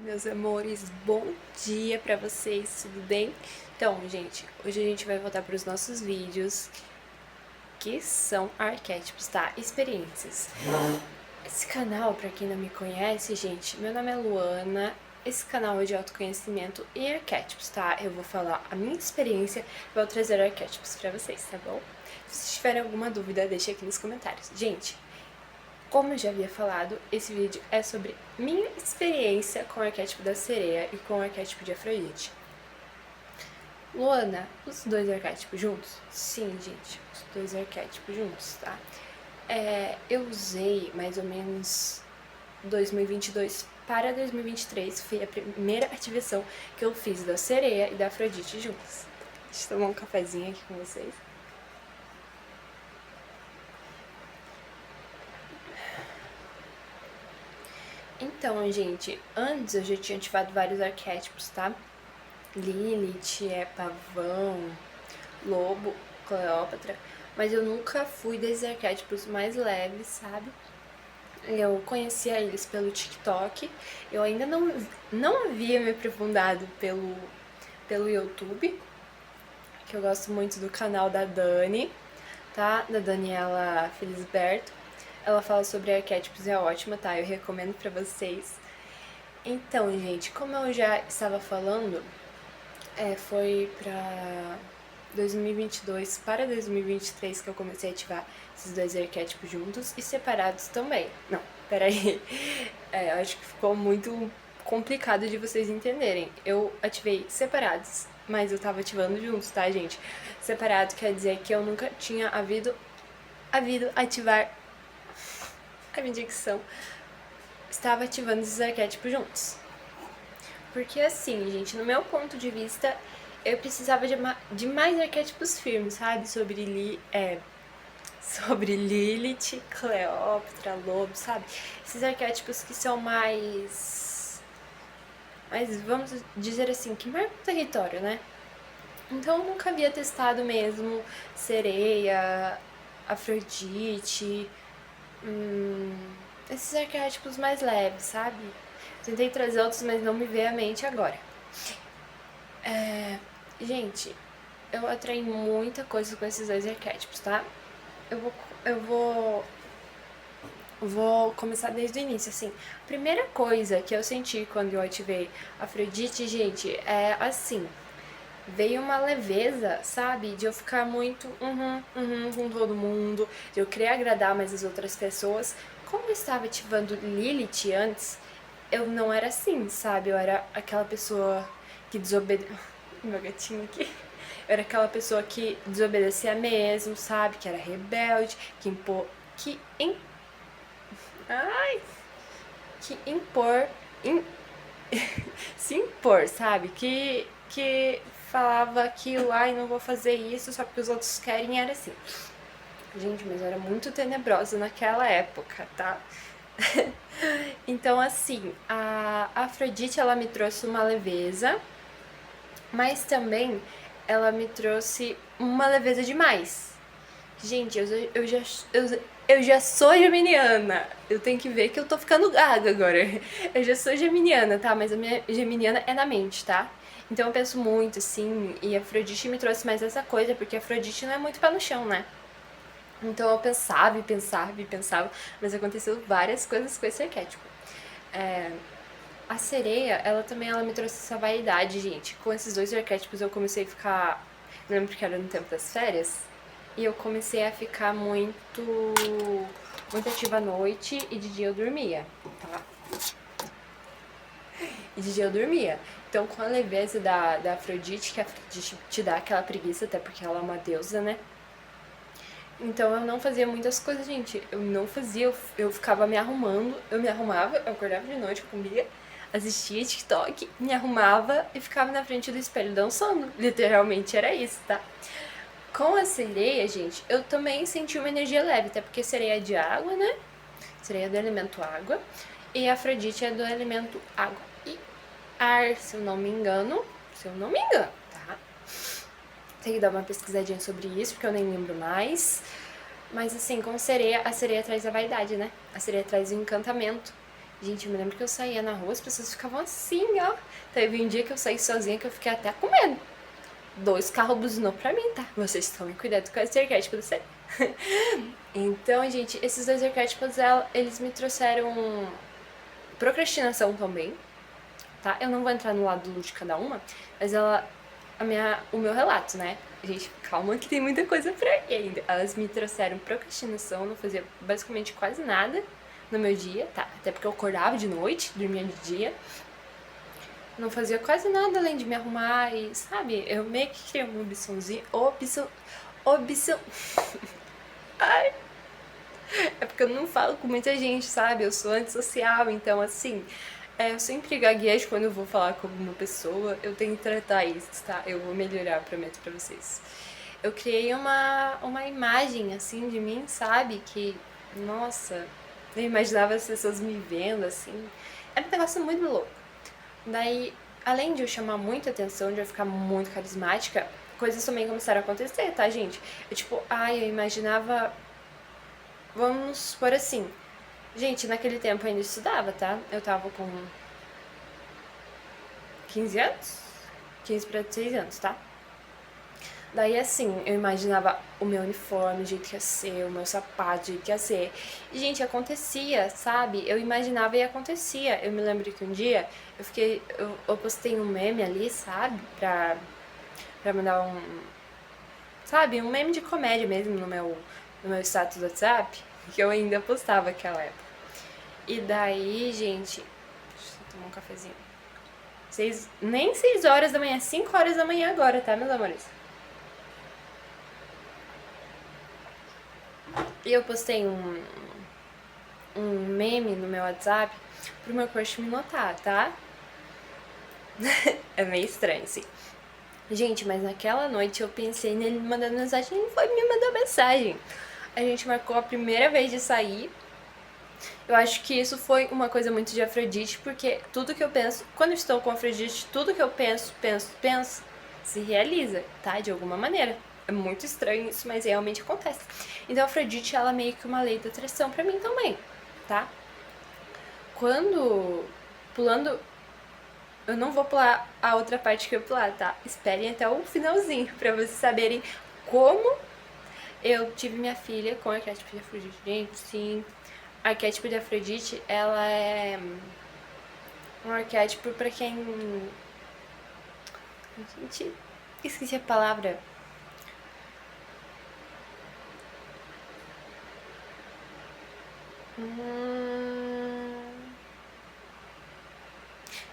meus amores, bom dia pra vocês, tudo bem? Então, gente, hoje a gente vai voltar para os nossos vídeos, que são arquétipos, tá? Experiências. Esse canal, pra quem não me conhece, gente, meu nome é Luana, esse canal é de autoconhecimento e arquétipos, tá? Eu vou falar a minha experiência e vou trazer arquétipos pra vocês, tá bom? Se vocês tiverem alguma dúvida, deixa aqui nos comentários. Gente, como eu já havia falado, esse vídeo é sobre minha experiência com o arquétipo da sereia e com o arquétipo de Afrodite. Luana, os dois arquétipos juntos? Sim, gente, os dois arquétipos juntos, tá? Eu usei mais ou menos 2022 para 2023, foi a primeira ativação que eu fiz da sereia e da Afrodite juntas. Deixa eu tomar um cafezinho aqui com vocês. Então, gente, antes eu já tinha ativado vários arquétipos, tá? Lilith, Pavão, Lobo, Cleópatra, mas eu nunca fui desses arquétipos mais leves, sabe? Eu conhecia eles pelo TikTok, eu ainda não havia me aprofundado pelo YouTube, que eu gosto muito do canal da Dani, tá? Da Daniela Felisberto. Ela fala sobre arquétipos e é ótima, tá? Eu recomendo pra vocês. Então, gente, como eu já estava falando, foi pra 2022 para 2023 que eu comecei a ativar esses dois arquétipos juntos e separados também. Não, peraí. Acho que ficou muito complicado de vocês entenderem. Eu ativei separados, mas eu tava ativando juntos, tá, gente? Separado quer dizer que eu nunca tinha havido ativar a minha dicção. Estava ativando esses arquétipos juntos. Porque assim, gente, no meu ponto de vista, eu precisava de mais arquétipos firmes, sabe? Sobre Lilith, Cleópatra, Lobo, sabe? Esses arquétipos que são mais, vamos dizer assim, que marcam o território, né? Então eu nunca havia testado mesmo sereia, Afrodite, esses arquétipos mais leves, sabe? Tentei trazer outros, mas não me veio à mente agora. Gente, eu atraí muita coisa com esses dois arquétipos, tá? Eu vou começar desde o início, assim. A primeira coisa que eu senti quando eu ativei Afrodite, gente, é assim. Veio uma leveza, sabe? De eu ficar muito com todo mundo, de eu querer agradar mais as outras pessoas. Como eu estava ativando Lilith antes, eu não era assim, sabe? Eu era aquela pessoa que desobedecia. Meu gatinho aqui. Eu era aquela pessoa que desobedecia mesmo, sabe? Que era rebelde, que impor. Se impor, sabe? Que falava aquilo, ai, não vou fazer isso só porque os outros querem, era assim. Gente, mas eu era muito tenebrosa naquela época, tá? Então, assim, a Afrodite, ela me trouxe uma leveza, mas também ela me trouxe uma leveza demais. Gente, eu já sou geminiana. Eu tenho que ver que eu tô ficando gaga agora. Eu já sou geminiana, tá? Mas a minha geminiana é na mente, tá? Então eu penso muito, assim, e a Afrodite me trouxe mais essa coisa, porque a Afrodite não é muito pé no chão, né? Então eu pensava, mas aconteceu várias coisas com esse arquétipo. A sereia, ela me trouxe essa vaidade, gente. Com esses dois arquétipos eu comecei a ficar... Lembro que era no tempo das férias? E eu comecei a ficar muito ativa à noite e de dia eu dormia, tá? E de dia eu dormia. Então, com a leveza da Afrodite, que a Afrodite te dá aquela preguiça, até porque ela é uma deusa, né? Então, eu não fazia muitas coisas, gente. Eu não fazia, eu ficava me arrumando, eu me arrumava, eu acordava de noite, comia, assistia TikTok, me arrumava e ficava na frente do espelho dançando. Literalmente era isso, tá? Com a sereia, gente, eu também senti uma energia leve, até porque sereia é de água, né? Sereia é do elemento água. E a Afrodite é do elemento água e ar, se eu não me engano. Tá? Tem que dar uma pesquisadinha sobre isso, porque eu nem lembro mais. Mas assim, com sereia, a sereia traz a vaidade, né? A sereia traz o encantamento. Gente, eu me lembro que eu saía na rua, as pessoas ficavam assim, ó. Teve um dia que eu saí sozinha que eu fiquei até com medo. 2 carros buzinou pra mim, tá? Vocês tomem cuidado com esse arquétipo do ser. Então, gente, esses 2 arquétipos, eles me trouxeram procrastinação também, tá? Eu não vou entrar no lado de cada uma, mas o meu relato, né? Gente, calma que tem muita coisa pra ir ainda. Elas me trouxeram procrastinação, não fazia basicamente quase nada no meu dia, tá? Até porque eu acordava de noite, dormia de dia. Não fazia quase nada além de me arrumar e, sabe, eu meio que criei uma obsessãozinha. Obsessão. Ai. É porque eu não falo com muita gente, sabe? Eu sou antissocial, então assim, eu sempre gaguejo quando eu vou falar com alguma pessoa. Eu tenho que tratar isso, tá? Eu vou melhorar, prometo pra vocês. Eu criei uma imagem, assim, de mim, sabe? Que, nossa, eu imaginava as pessoas me vendo, assim. Era um negócio muito louco. Daí, além de eu chamar muita atenção, de eu ficar muito carismática, coisas também começaram a acontecer, tá, gente? Eu, tipo, eu imaginava. Vamos por assim. Gente, naquele tempo eu ainda estudava, tá? Eu tava com 15 anos? 15 para 16 anos, tá? Daí, assim, eu imaginava o meu uniforme, o jeito que ia ser, o meu sapato, o jeito que ia ser. E, gente, acontecia, sabe? Eu imaginava e acontecia. Eu me lembro que um dia eu postei um meme ali, sabe? Pra mandar sabe? Um meme de comédia mesmo no meu status do WhatsApp, que eu ainda postava aquela época. E daí, gente, deixa eu tomar um cafezinho. Nem 6 horas da manhã, 5 horas da manhã agora, tá, meus amores? E eu postei um meme no meu WhatsApp pro meu crush me notar, tá? É meio estranho, sim. Gente, mas naquela noite eu pensei nele me mandando mensagem e ele foi me mandar mensagem. A gente marcou a primeira vez de sair. Eu acho que isso foi uma coisa muito de Afrodite, porque tudo que eu penso, quando eu estou com Afrodite, tudo que eu penso, se realiza, tá? De alguma maneira. É muito estranho isso, mas realmente acontece. Então a Afrodite, ela é meio que uma lei da atração pra mim também, tá? Pulando, eu não vou pular a outra parte que eu pular, tá? Esperem até o finalzinho pra vocês saberem como eu tive minha filha com arquétipo de Afrodite. Gente, sim, arquétipo de Afrodite, ela é um arquétipo pra quem... Gente, esqueci a palavra.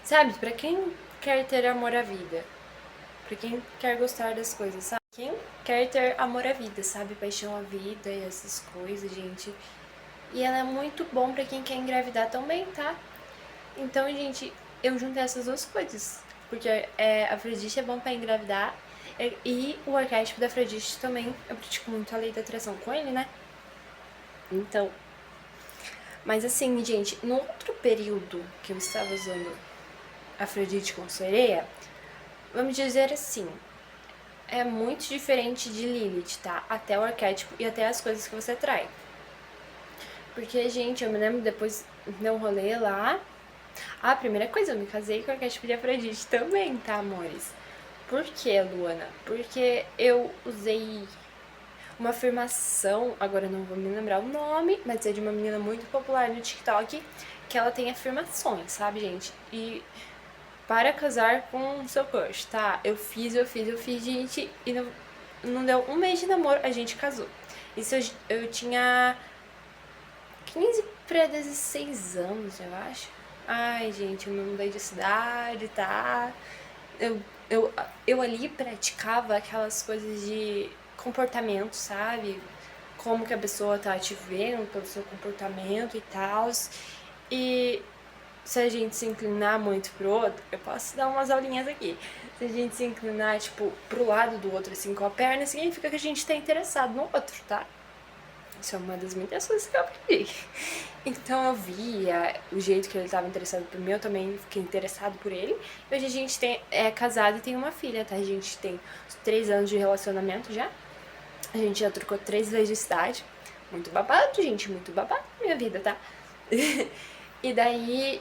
Sabe, pra quem quer ter amor à vida, pra quem quer gostar das coisas, sabe? Quem quer ter amor à vida, sabe? Paixão à vida e essas coisas, gente. E ela é muito bom pra quem quer engravidar também, tá? Então, gente, eu juntei essas duas coisas. Porque a Afrodite é bom pra engravidar e o arquétipo da Afrodite também, eu pratico muito a lei da atração com ele, né? Então, mas assim, gente, no outro período que eu estava usando Afrodite com sereia, vamos dizer assim, é muito diferente de Lilith, tá? Até o arquétipo e até as coisas que você atrai. Porque, gente, eu me lembro depois de um rolê lá. A primeira coisa, eu me casei com o arquétipo de Afrodite também, tá, amores? Por que, Luana? Porque eu usei uma afirmação, agora eu não vou me lembrar o nome, mas é de uma menina muito popular no TikTok, que ela tem afirmações, sabe, gente? E para casar com o seu crush, tá? Eu fiz, gente, e não deu um mês de namoro, a gente casou. Isso eu tinha 15 para 16 anos, eu acho. Ai, gente, eu me mudei de cidade, tá? Eu ali praticava aquelas coisas de comportamento, sabe? Como que a pessoa tá te vendo pelo seu comportamento e tal. E se a gente se inclinar muito pro outro, eu posso dar umas aulinhas aqui. Se a gente se inclinar, tipo, pro lado do outro, assim, com a perna, significa que a gente tá interessado no outro, tá? Isso é uma das muitas coisas que eu aprendi. Então eu via o jeito que ele estava interessado por mim, eu também fiquei interessado por ele. E hoje a gente é casado e tem uma filha, tá? A gente tem 3 anos de relacionamento já. A gente já trocou 3 vezes de cidade. Muito babado, gente, muito babado na minha vida, tá? E daí,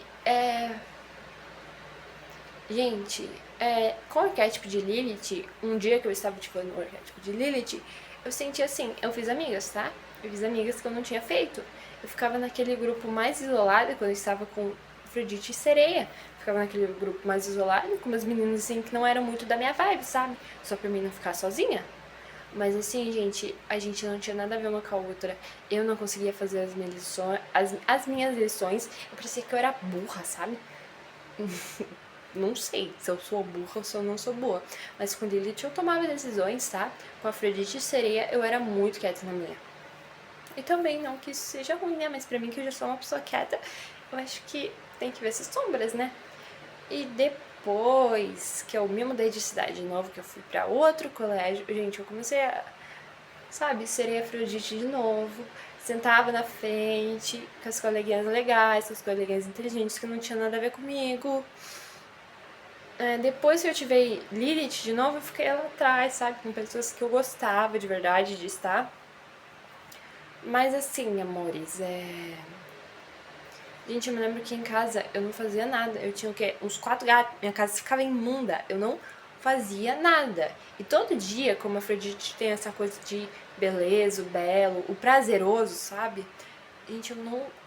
gente, com o arquétipo de Lilith, um dia que eu estava ativando o arquétipo de Lilith, eu senti assim, eu fiz amigas, tá? Eu fiz amigas que eu não tinha feito. Eu ficava naquele grupo mais isolado quando eu estava com Afrodite e Sereia. Ficava naquele grupo mais isolado com umas meninas assim que não eram muito da minha vibe, sabe? Só pra mim não ficar sozinha. Mas assim, gente, a gente não tinha nada a ver uma com a outra. Eu não conseguia fazer as minhas lições. As minhas lições, eu parecia que eu era burra, sabe? Não sei se eu sou burra ou se eu não sou boa. Mas com Lilith eu tomava decisões, tá? Com Afrodite e Sereia eu era muito quieta na minha. E também não que isso seja ruim, né? Mas pra mim que eu já sou uma pessoa quieta, eu acho que tem que ver essas sombras, né? E depois que eu me mudei de cidade de novo, que eu fui pra outro colégio, gente, eu comecei a, sabe, serei Afrodite de novo. Sentava na frente com as coleguinhas legais, com as coleguinhas inteligentes que não tinha nada a ver comigo. Depois que eu tive Lilith de novo, eu fiquei lá atrás, sabe? Com pessoas que eu gostava de verdade de estar. Mas assim, amores, Gente, eu me lembro que em casa eu não fazia nada. Eu tinha o quê? Uns 4 gatos. Minha casa ficava imunda. Eu não fazia nada. E todo dia, como a Afrodite tem essa coisa de beleza, o belo, o prazeroso, sabe? Gente, eu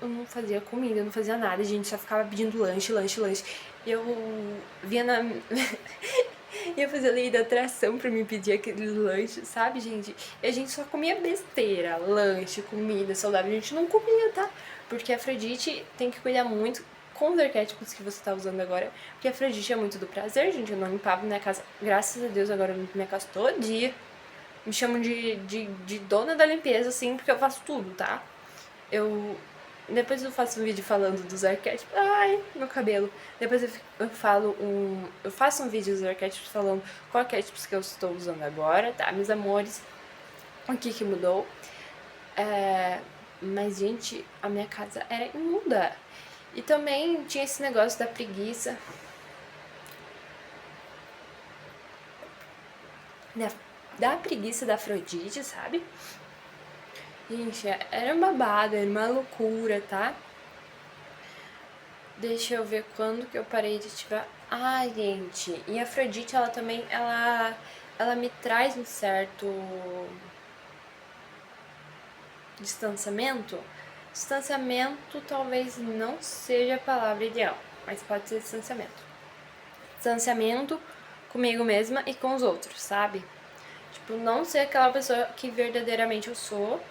não fazia comida, eu não fazia nada. A gente só ficava pedindo lanche, lanche, lanche. E eu via na. ia fazer lei da atração pra me pedir aquele lanche, sabe, gente? E a gente só comia besteira, lanche, comida saudável. A gente não comia, tá? Porque a Afrodite tem que cuidar muito com os arquétipos que você tá usando agora. Porque a Afrodite é muito do prazer, gente. Eu não limpava minha casa. Graças a Deus, agora eu limpo minha casa todo dia. Me chamam de dona da limpeza, assim, porque eu faço tudo, tá? Depois eu faço um vídeo falando dos arquétipos. Ai, meu cabelo. Depois eu faço um vídeo dos arquétipos falando qual arquétipos que eu estou usando agora, tá, meus amores? O que mudou? Mas, gente, a minha casa era imunda. E também tinha esse negócio da preguiça. Da preguiça da Afrodite, sabe? Gente, era um babado, era uma loucura, tá? Deixa eu ver quando que eu parei de ativar. Ai, gente, e a Afrodite, ela também, ela me traz um certo distanciamento. Distanciamento talvez não seja a palavra ideal, mas pode ser distanciamento. Distanciamento comigo mesma e com os outros, sabe? Tipo, não ser aquela pessoa que verdadeiramente eu sou.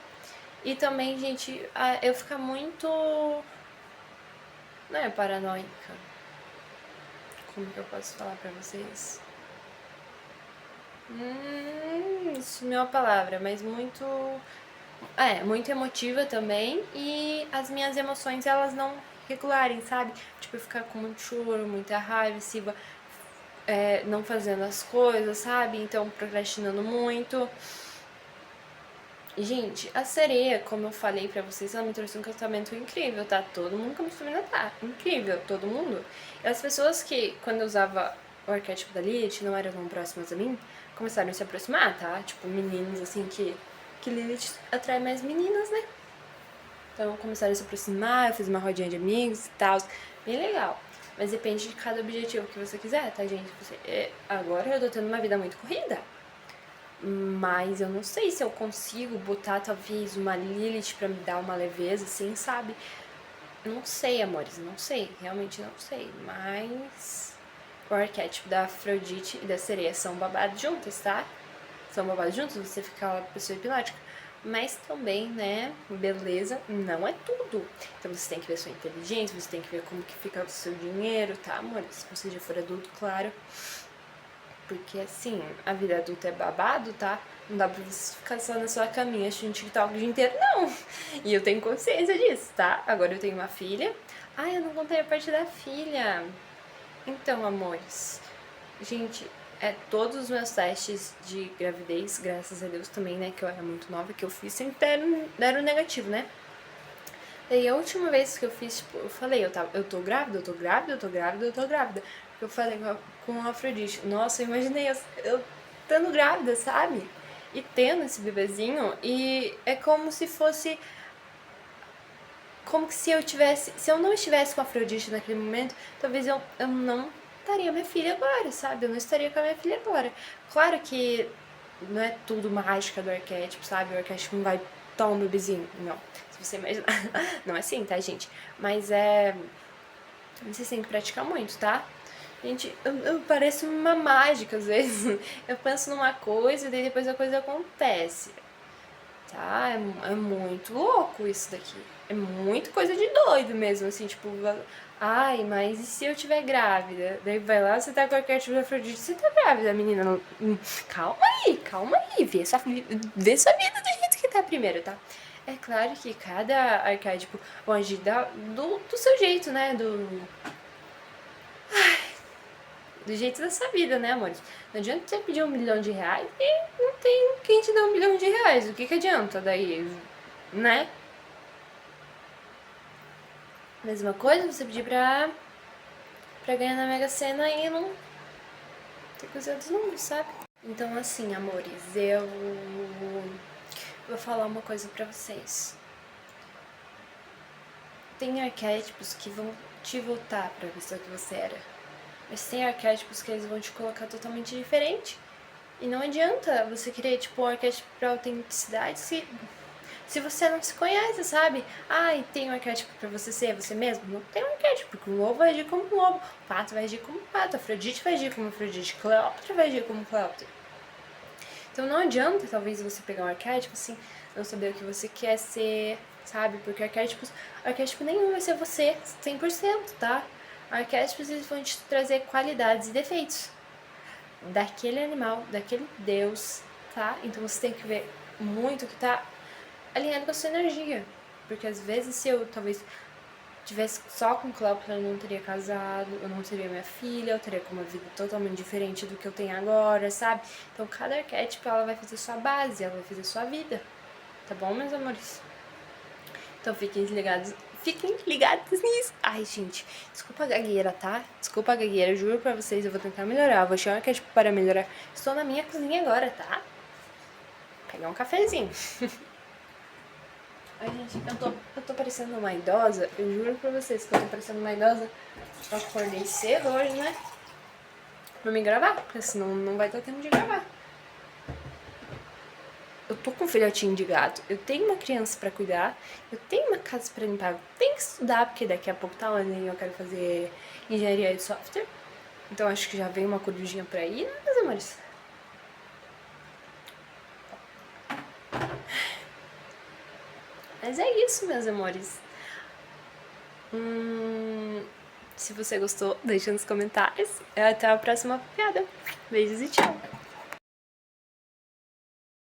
E também, gente, eu ficar muito. Não é paranoica. Como que eu posso falar pra vocês? Sumiu a palavra, mas muito. Muito emotiva também. E as minhas emoções, elas não regularem, sabe? Tipo, eu ficar com muito choro, muita raiva, não fazendo as coisas, sabe? Então, procrastinando muito. E, gente, a sereia, como eu falei pra vocês, ela me trouxe um casamento incrível, tá? Todo mundo começou a me notar. Incrível, todo mundo. E as pessoas que, quando eu usava o arquétipo da Lilith, não eram tão próximas a mim, começaram a se aproximar, tá? Tipo, meninos, assim, que Lilith atrai mais meninas, né? Então, começaram a se aproximar, eu fiz uma rodinha de amigos e tal. Bem legal. Mas depende de cada objetivo que você quiser, tá, gente? Agora eu tô tendo uma vida muito corrida. Mas eu não sei se eu consigo botar talvez uma Lilith pra me dar uma leveza, assim, sabe? Não sei, amores, não sei, realmente não sei. Mas o arquétipo da Afrodite e da sereia são babados juntas, tá? São babados juntos, você fica uma pessoa hipnótica. Mas também, né, beleza não é tudo. Então você tem que ver sua inteligência, você tem que ver como que fica o seu dinheiro, tá, amores? Se você já for adulto, claro. Porque assim, a vida adulta é babado, tá? Não dá pra você ficar só na sua caminha assistindo TikTok o dia inteiro, não. E eu tenho consciência disso, tá? Agora eu tenho uma filha. Ai, eu não contei a parte da filha. Então, amores, gente, todos os meus testes de gravidez, graças a Deus também, né, que eu era muito nova, que eu fiz, sempre deram negativo, né? Daí a última vez que eu fiz, tipo, eu falei, eu tô grávida, eu tô grávida, eu tô grávida, eu tô grávida. Eu falei com a Afrodite, nossa, eu imaginei eu estando grávida, sabe? E tendo esse bebezinho, e é como se fosse como que se eu não estivesse com a Afrodite naquele momento, talvez eu não estaria minha filha agora, sabe? Eu não estaria com a minha filha agora. Claro que não é tudo mágica do arquétipo, sabe? O arquétipo não vai, toma um bebezinho. Não. Se você imaginar. Não é assim, tá, gente? Mas vocês têm que praticar muito, tá? Gente, eu pareço uma mágica às vezes. Eu penso numa coisa e daí depois a coisa acontece. Tá? É muito louco isso daqui. É muito coisa de doido mesmo, assim, tipo, ai, mas e se eu tiver grávida? Daí vai lá, você tá com arquétipo de Afrodite, você tá grávida, menina. Calma aí, vê sua vida do jeito que tá primeiro, tá? É claro que cada arquétipo vai agir do seu jeito, né? Do jeito da sua vida, né, amores? Não adianta você pedir R$1 milhão e não tem quem te dá R$1 milhão. O que adianta daí, né? Mesma coisa, você pedir pra ganhar na Mega Sena e não ter que usar dos números, sabe? Então, assim, amores, eu vou falar uma coisa pra vocês. Tem arquétipos que vão te voltar pra pessoa que você era. Mas tem arquétipos que eles vão te colocar totalmente diferente. E não adianta você querer, tipo, um arquétipo pra autenticidade se você não se conhece, sabe? Ai, tem um arquétipo pra você ser você mesmo? Não tem um arquétipo, porque o lobo vai agir como um lobo, o pato vai agir como um pato, a Afrodite vai agir como Afrodite, Cleópatra vai agir como Cleópatra. Então não adianta, talvez, você pegar um arquétipo, assim, não saber o que você quer ser, sabe? Porque arquétipo nenhum vai ser você 100%, tá? Arquétipos, eles vão te trazer qualidades e defeitos daquele animal, daquele deus, tá? Então você tem que ver muito o que tá alinhado com a sua energia. Porque às vezes se eu talvez tivesse só com Cleópatra, eu não teria casado, eu não teria minha filha, eu teria uma vida totalmente diferente do que eu tenho agora, sabe? Então cada arquétipo, ela vai fazer sua base, ela vai fazer sua vida. Tá bom, meus amores? Então fiquem ligados nisso. Ai, gente, desculpa a gagueira, tá? Desculpa a gagueira, juro pra vocês, eu vou tentar melhorar. Eu vou achar um arquétipo para melhorar. Estou na minha cozinha agora, tá? Vou pegar um cafezinho. Ai, gente, eu tô parecendo uma idosa. Eu juro pra vocês que eu tô parecendo uma idosa. Eu acordei cedo hoje, né? Pra me gravar, porque senão não vai dar tempo de gravar. Eu tô com um filhotinho de gato, eu tenho uma criança pra cuidar, eu tenho uma casa pra limpar, eu tenho que estudar, porque daqui a pouco tá lá, né? Eu quero fazer engenharia de software. Então acho que já veio uma corujinha pra ir, né, meus amores? Mas é isso, meus amores. Se você gostou, deixa nos comentários. Até a próxima piada. Beijos e tchau.